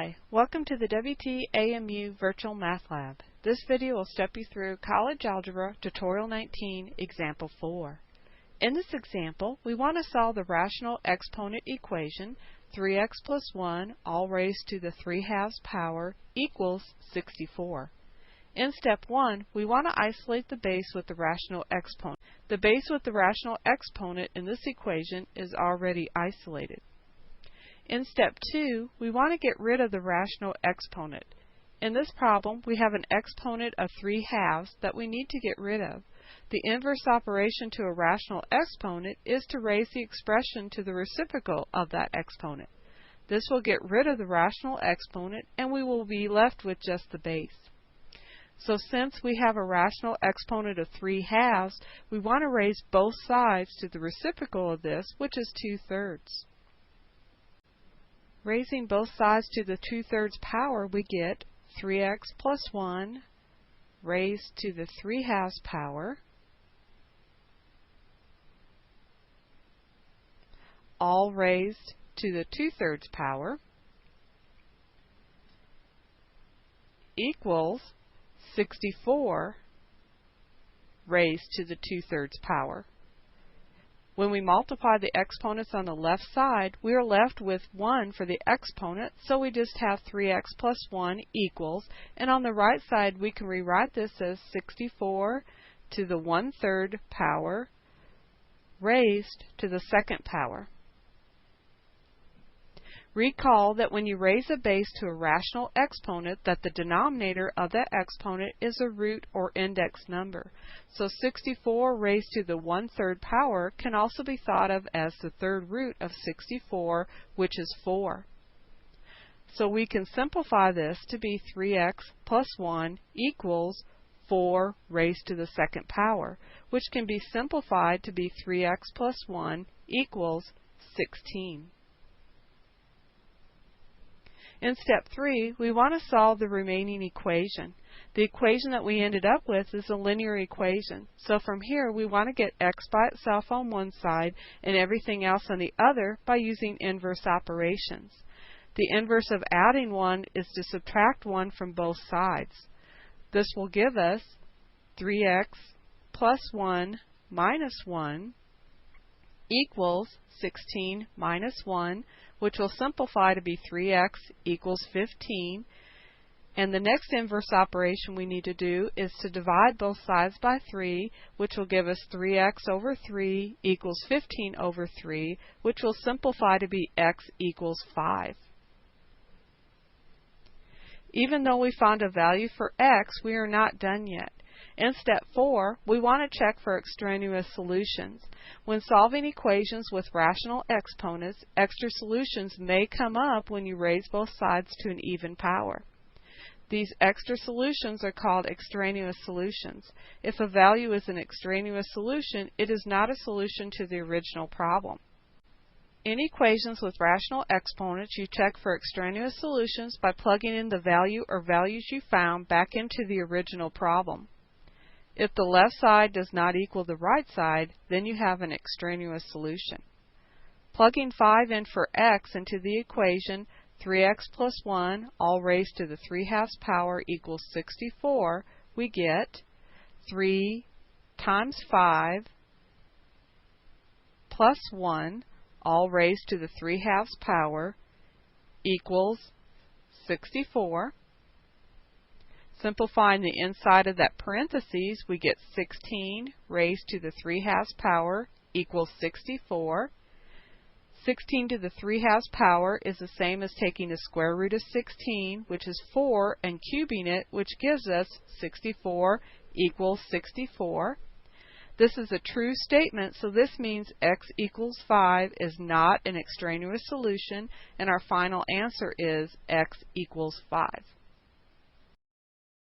Hi, welcome to the WTAMU Virtual Math Lab. This video will step you through College Algebra Tutorial 19, Example 4. In this example, we want to solve the rational exponent equation 3x plus 1 all raised to the 3/2 power equals 64. In step 1, we want to isolate the base with the rational exponent. The base with the rational exponent in this equation is already isolated. In step 2, we want to get rid of the rational exponent. In this problem, we have an exponent of 3/2 that we need to get rid of. The inverse operation to a rational exponent is to raise the expression to the reciprocal of that exponent. This will get rid of the rational exponent and we will be left with just the base. So since we have a rational exponent of 3/2, we want to raise both sides to the reciprocal of this, which is 2/3. Raising both sides to the 2/3 power, we get 3x plus 1 raised to the 3/2 power all raised to the 2/3 power equals 64 raised to the 2/3 power. When we multiply the exponents on the left side, we are left with 1 for the exponent, so we just have 3x plus 1 equals, and on the right side we can rewrite this as 64 to the 1/3 power raised to the 2nd power. Recall that when you raise a base to a rational exponent, that the denominator of that exponent is a root or index number. So 64 raised to the 1/3 power can also be thought of as the third root of 64, which is 4. So we can simplify this to be 3x plus 1 equals 4 raised to the 2nd power, which can be simplified to be 3x plus 1 equals 16. In step 3, we want to solve the remaining equation. The equation that we ended up with is a linear equation. So from here, we want to get x by itself on one side and everything else on the other by using inverse operations. The inverse of adding 1 is to subtract 1 from both sides. This will give us 3x plus 1 minus 1 equals 16 minus 1, which will simplify to be 3x equals 15. And the next inverse operation we need to do is to divide both sides by 3, which will give us 3x over 3 equals 15 over 3, which will simplify to be x equals 5. Even though we found a value for x, we are not done yet. In step 4, we want to check for extraneous solutions. When solving equations with rational exponents, extra solutions may come up when you raise both sides to an even power. These extra solutions are called extraneous solutions. If a value is an extraneous solution, it is not a solution to the original problem. In equations with rational exponents, you check for extraneous solutions by plugging in the value or values you found back into the original problem. If the left side does not equal the right side, then you have an extraneous solution. Plugging 5 in for x into the equation 3x plus 1 all raised to the 3/2 power equals 64, we get 3 times 5 plus 1 all raised to the 3/2 power equals 64. Simplifying the inside of that parentheses, we get 16 raised to the 3/2 power equals 64. 16 to the 3/2 power is the same as taking the square root of 16, which is 4, and cubing it, which gives us 64 equals 64. This is a true statement, so this means x equals 5 is not an extraneous solution, and our final answer is x equals 5.